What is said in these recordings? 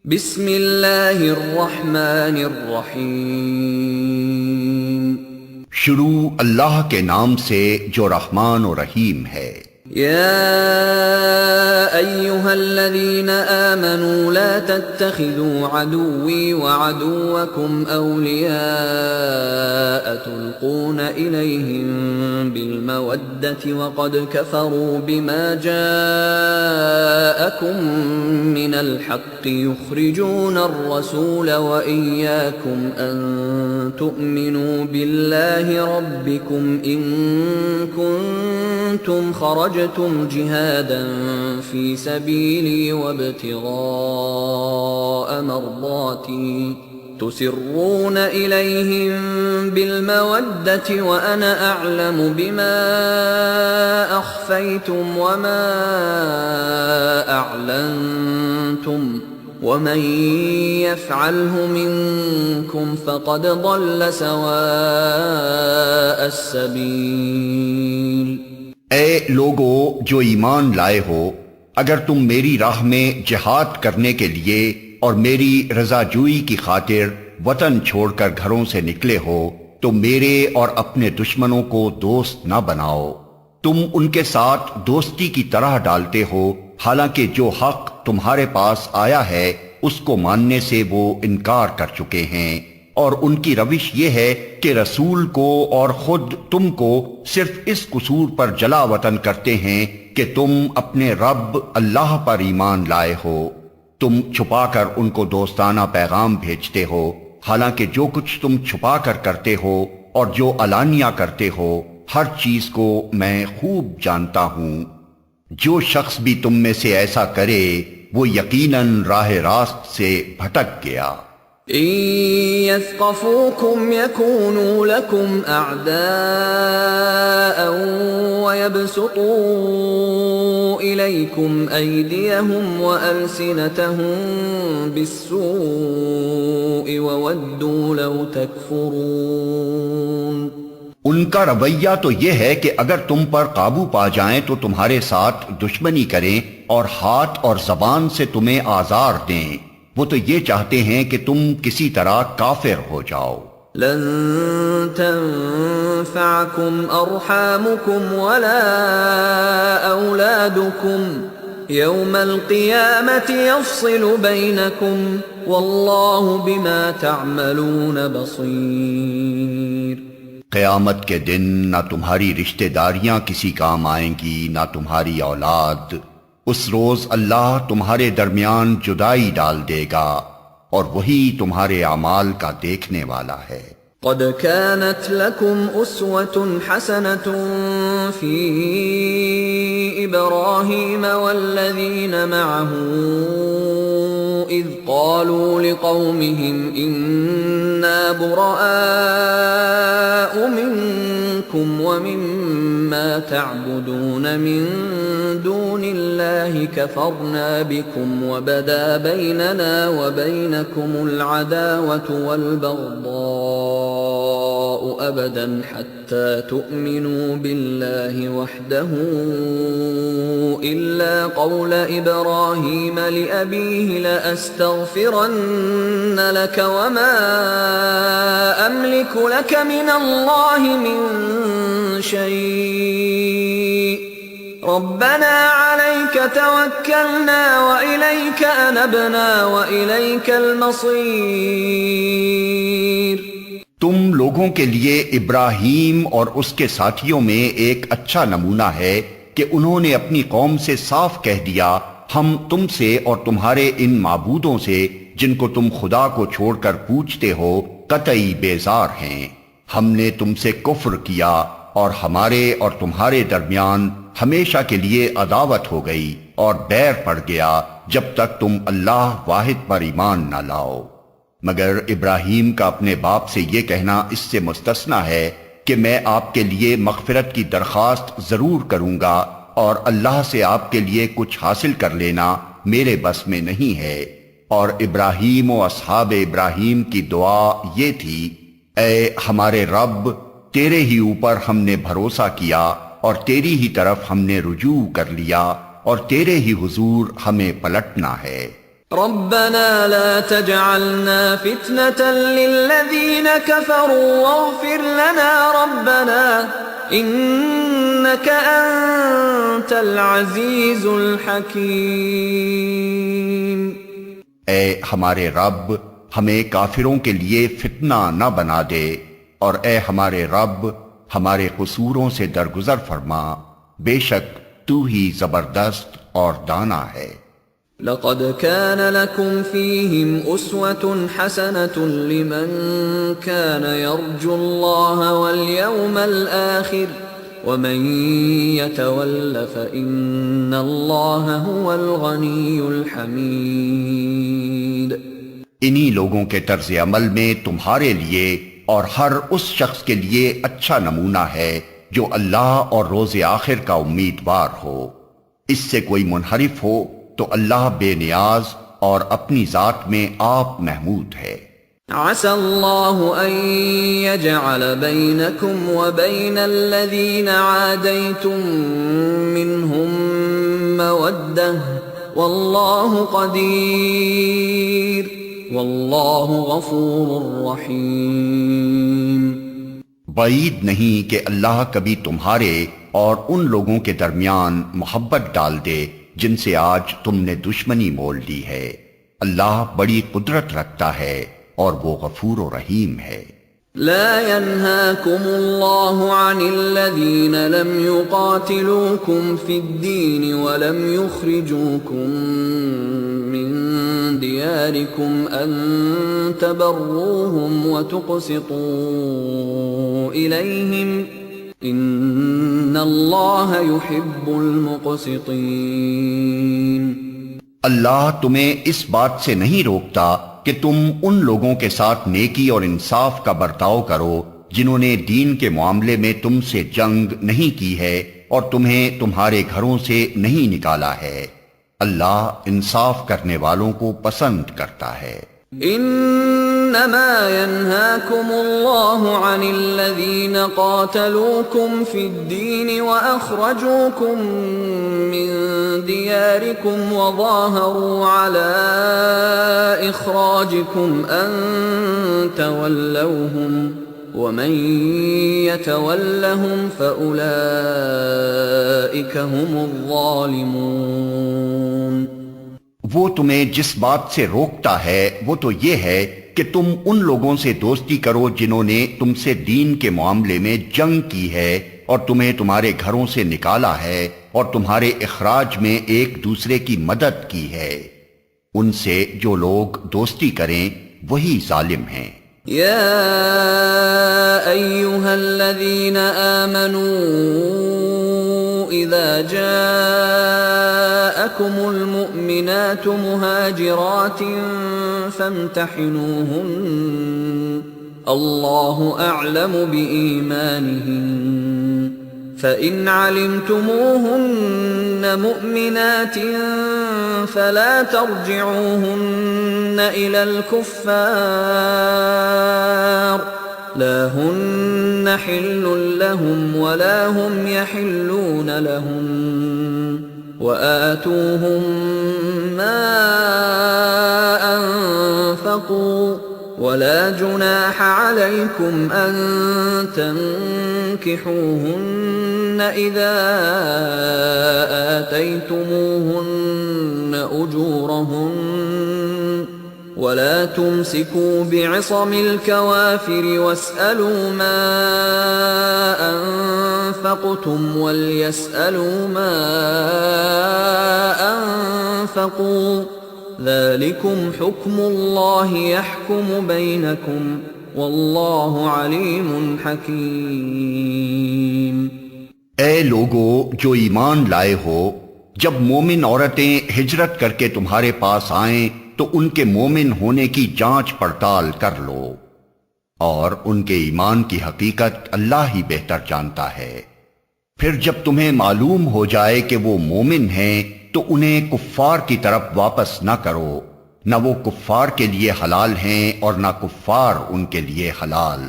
بسم اللہ الرحمن الرحیم۔ شروع اللہ کے نام سے جو رحمان و رحیم ہے۔ یا ایہا الذین آمنوا لا تتخذوا عدوی وعدوکم اولیاء تلقون الیہم بالمودة وقد کفروا بما جاءکم من الحق یخرجون الرسول وإیاکم ان تؤمنوا باللہ ربکم ان کنتم خرجتم جہادا فی سبیلی وابتغاء مرضاتی تسرون الیہم بالمودة وانا اعلم بما اخفیتم وما اعلنتم ومن يفعله منكم فقد ضل سواء السبيل۔ اے لوگو جو ایمان لائے ہو، اگر تم میری راہ میں جہاد کرنے کے لیے اور میری رضا جوئی کی خاطر وطن چھوڑ کر گھروں سے نکلے ہو تو میرے اور اپنے دشمنوں کو دوست نہ بناؤ۔ تم ان کے ساتھ دوستی کی طرح ڈالتے ہو، حالانکہ جو حق تمہارے پاس آیا ہے اس کو ماننے سے وہ انکار کر چکے ہیں، اور ان کی روش یہ ہے کہ رسول کو اور خود تم کو صرف اس قصور پر جلا وطن کرتے ہیں کہ تم اپنے رب اللہ پر ایمان لائے ہو۔ تم چھپا کر ان کو دوستانہ پیغام بھیجتے ہو، حالانکہ جو کچھ تم چھپا کر کرتے ہو اور جو علانیہ کرتے ہو ہر چیز کو میں خوب جانتا ہوں۔ جو شخص بھی تم میں سے ایسا کرے وہ یقیناً راہ راست سے بھٹک گیا۔ ان يثقفوكم يكونوا لكم اعداء ويبسطوا اليكم ايديهم والسنتهم بالسوء وودوا لو تكفرون۔ ان کا رویہ تو یہ ہے کہ اگر تم پر قابو پا جائیں تو تمہارے ساتھ دشمنی کریں اور ہاتھ اور زبان سے تمہیں آزار دیں۔ وہ تو یہ چاہتے ہیں کہ تم کسی طرح کافر ہو جاؤ۔ لن تنفعكم ارحامكم ولا اولادكم يوم القيامة يفصل بينكم والله بما تعملون بصير۔ قیامت کے دن نہ تمہاری رشتہ داریاں کسی کام آئیں گی نہ تمہاری اولاد۔ اس روز اللہ تمہارے درمیان جدائی ڈال دے گا اور وہی تمہارے اعمال کا دیکھنے والا ہے۔ قد كانت لكم أسوة حسنة في إبراهيم والذين معه إذ قالوا لقومهم إنا براء منكم ومما تعبدون من دون الله كفرنا بكم وبدا بيننا وبينكم العداوة والبغضاء أبدا حتى تؤمنوا بالله وحده إلا قول إبراهيم لأبيه لأستغفرن لك وما أملك لك من الله من شيء ربنا عليك توكلنا وإليك أنبنا وإليك المصير۔ تم لوگوں کے لیے ابراہیم اور اس کے ساتھیوں میں ایک اچھا نمونہ ہے کہ انہوں نے اپنی قوم سے صاف کہہ دیا ہم تم سے اور تمہارے ان معبودوں سے جن کو تم خدا کو چھوڑ کر پوجتے ہو قطعی بیزار ہیں۔ ہم نے تم سے کفر کیا اور ہمارے اور تمہارے درمیان ہمیشہ کے لیے عداوت ہو گئی اور بیر پڑ گیا جب تک تم اللہ واحد پر ایمان نہ لاؤ۔ مگر ابراہیم کا اپنے باپ سے یہ کہنا اس سے مستثنی ہے کہ میں آپ کے لیے مغفرت کی درخواست ضرور کروں گا اور اللہ سے آپ کے لیے کچھ حاصل کر لینا میرے بس میں نہیں ہے۔ اور ابراہیم و اصحاب ابراہیم کی دعا یہ تھی، اے ہمارے رب، تیرے ہی اوپر ہم نے بھروسہ کیا اور تیری ہی طرف ہم نے رجوع کر لیا اور تیرے ہی حضور ہمیں پلٹنا ہے۔ ربنا لا تجعلنا فتنة للذين كفروا واغفر لنا ربنا إنك أنت العزيز الحكيم۔ اے ہمارے رب، ہمیں کافروں کے لیے فتنہ نہ بنا دے، اور اے ہمارے رب ہمارے قصوروں سے درگزر فرما، بے شک تو ہی زبردست اور دانا ہے۔ لقد كان لكم فيهم أسوة حسنة لمن كان يرجو الله واليوم الآخر ومن يتول فإن الله هو الغني الحميد۔ انہی لوگوں کے طرز عمل میں تمہارے لیے اور ہر اس شخص کے لیے اچھا نمونہ ہے جو اللہ اور روز آخر کا امیدوار ہو۔ اس سے کوئی منحرف ہو تو اللہ بے نیاز اور اپنی ذات میں آپ محمود ہے۔ عسى الله أن يجعل بينكم وبين الذين عاديتم منهم مودة والله قدير والله غفور رحيم۔ بعید نہیں کہ اللہ کبھی تمہارے اور ان لوگوں کے درمیان محبت ڈال دے جن سے آج تم نے دشمنی مول لی ہے۔ اللہ بڑی قدرت رکھتا ہے اور وہ غفور و رحیم ہے۔ لا ينهاكم الله عن الذين لم يقاتلوكم في الدين ولم يخرجوكم من دياركم أن تبروهم وتقسطوا إليهم ان اللہ یحب المقسطین۔ اللہ تمہیں اس بات سے نہیں روکتا کہ تم ان لوگوں کے ساتھ نیکی اور انصاف کا برتاؤ کرو جنہوں نے دین کے معاملے میں تم سے جنگ نہیں کی ہے اور تمہیں تمہارے گھروں سے نہیں نکالا ہے۔ اللہ انصاف کرنے والوں کو پسند کرتا ہے۔ انما ينهاكم الله عن الذين قاتلوكم في الدين واخرجوكم من دياركم وظاهروا على اخراجكم ان تولوهم ومن يتولهم فاولئك هم الظالمون۔ وہ تمہیں جس بات سے روکتا ہے وہ تو یہ ہے کہ تم ان لوگوں سے دوستی کرو جنہوں نے تم سے دین کے معاملے میں جنگ کی ہے اور تمہیں تمہارے گھروں سے نکالا ہے اور تمہارے اخراج میں ایک دوسرے کی مدد کی ہے۔ ان سے جو لوگ دوستی کریں وہی ظالم ہیں۔ یا ایھا الذین آمنوا اذا جاءکم المؤمنات مہاجرات فامتحنوہن اللہ اعلم بإیمانہن فإن علمتموهن مؤمنات فلا ترجعوهن إلى الكفار لا هن حل لهم ولا هم يحلون لهم وآتوهم ما أنفقوا ولا جناح عليكم أن تنكحوهن إذا آتيتموهن أجورهن ولا تمسكوا بعصم الكوافر واسألوا ما أنفقتم وليسألوا ما أنفقوا ذلكم حكم الله يحكم بينكم والله عليم حكيم۔ اے لوگو جو ایمان لائے ہو، جب مومن عورتیں ہجرت کر کے تمہارے پاس آئیں تو ان کے مومن ہونے کی جانچ پڑتال کر لو، اور ان کے ایمان کی حقیقت اللہ ہی بہتر جانتا ہے۔ پھر جب تمہیں معلوم ہو جائے کہ وہ مومن ہیں تو انہیں کفار کی طرف واپس نہ کرو، نہ وہ کفار کے لیے حلال ہیں اور نہ کفار ان کے لیے حلال۔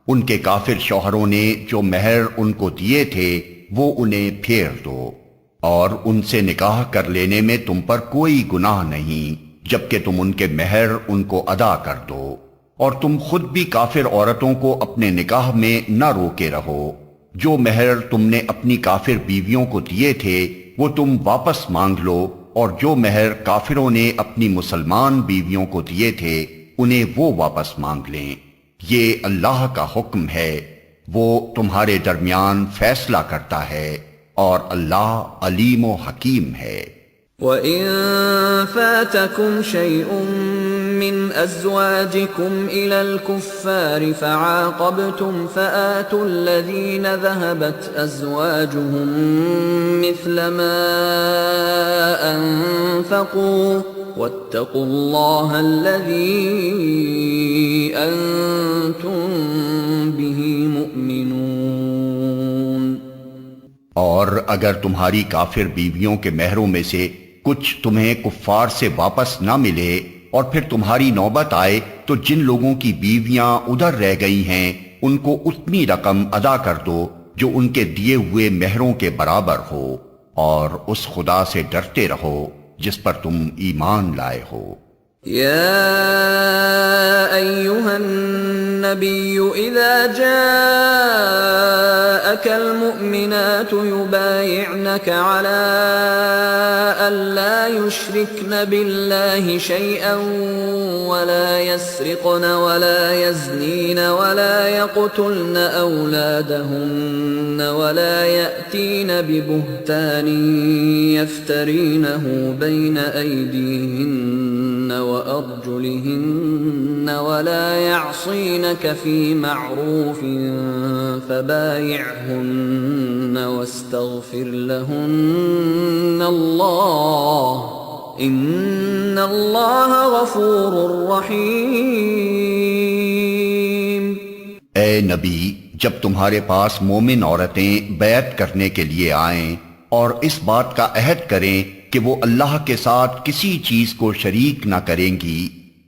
ان کے کافر شوہروں نے جو مہر ان کو دیے تھے وہ انہیں پھیر دو، اور ان سے نکاح کر لینے میں تم پر کوئی گناہ نہیں جبکہ تم ان کے مہر ان کو ادا کر دو، اور تم خود بھی کافر عورتوں کو اپنے نکاح میں نہ روکے رہو۔ جو مہر تم نے اپنی کافر بیویوں کو دیے تھے وہ تم واپس مانگ لو، اور جو مہر کافروں نے اپنی مسلمان بیویوں کو دیے تھے انہیں وہ واپس مانگ لیں۔ یہ اللہ کا حکم ہے، وہ تمہارے درمیان فیصلہ کرتا ہے، اور اللہ علیم و حکیم ہے۔ وَإِن فَاتَكُمْ شَيْءٌ مِّنْ أَزْوَاجِكُمْ إِلَى الْكُفَّارِ فَعَاقَبْتُمْ فَآتُوا الَّذِينَ ذَهَبَتْ أَزْوَاجُهُم مِّثْلَ مَا أَنفَقُوا وَاتَّقُوا اللَّهَ الَّذِي أَنتُم بِهِ مُؤْمِنُونَ۔ اور اگر تمہاری کافر بیویوں کے مہروں میں سے کچھ تمہیں کفار سے واپس نہ ملے اور پھر تمہاری نوبت آئے تو جن لوگوں کی بیویاں ادھر رہ گئی ہیں ان کو اتنی رقم ادا کر دو جو ان کے دیے ہوئے مہروں کے برابر ہو، اور اس خدا سے ڈرتے رہو جس پر تم ایمان لائے ہو۔ يا أيها النبي إذا جاءك المؤمنات يبايعنك على أن لا يشركن بالله شيئا ولا يسرقن ولا يزنين ولا يقتلن أولادهن ولا يأتين ببهتان يفترينه بين أيديهن وأرجلهن ولا يعصينك في معروف فبايعهن واستغفر لهن الله إن الله غفور رحيم۔ اے نبی، جب تمہارے پاس مومن عورتیں بیعت کرنے کے لیے آئیں اور اس بات کا عہد کریں کہ وہ اللہ کے ساتھ کسی چیز کو شریک نہ کریں گی،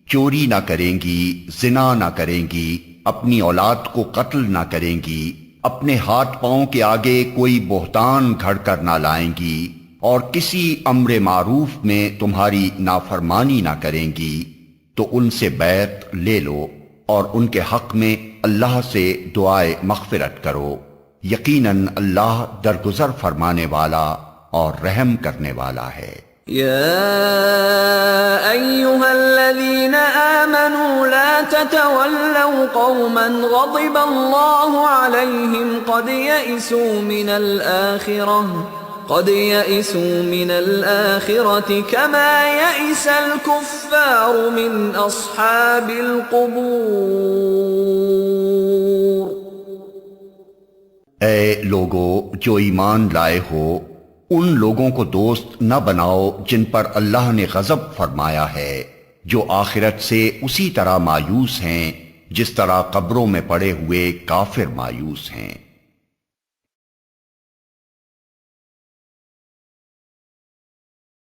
چوری نہ کریں گی، زنا نہ کریں گی، اپنی اولاد کو قتل نہ کریں گی، اپنے ہاتھ پاؤں کے آگے کوئی بہتان گھڑ کر نہ لائیں گی، اور کسی امر معروف میں تمہاری نافرمانی نہ کریں گی، تو ان سے بیعت لے لو اور ان کے حق میں اللہ سے دعائے مغفرت کرو۔ یقیناً اللہ درگزر فرمانے والا اور رحم کرنے والا ہے۔ يا أيها الذين آمنوا لا تتولوا قوما غضب الله عليهم قد يئسوا من الآخرة كما يئس الكفار من أصحاب القبور۔ اے لوگو جو ایمان لائے ہو، ان لوگوں کو دوست نہ بناؤ جن پر اللہ نے غضب فرمایا ہے، جو آخرت سے اسی طرح مایوس ہیں جس طرح قبروں میں پڑے ہوئے کافر مایوس ہیں۔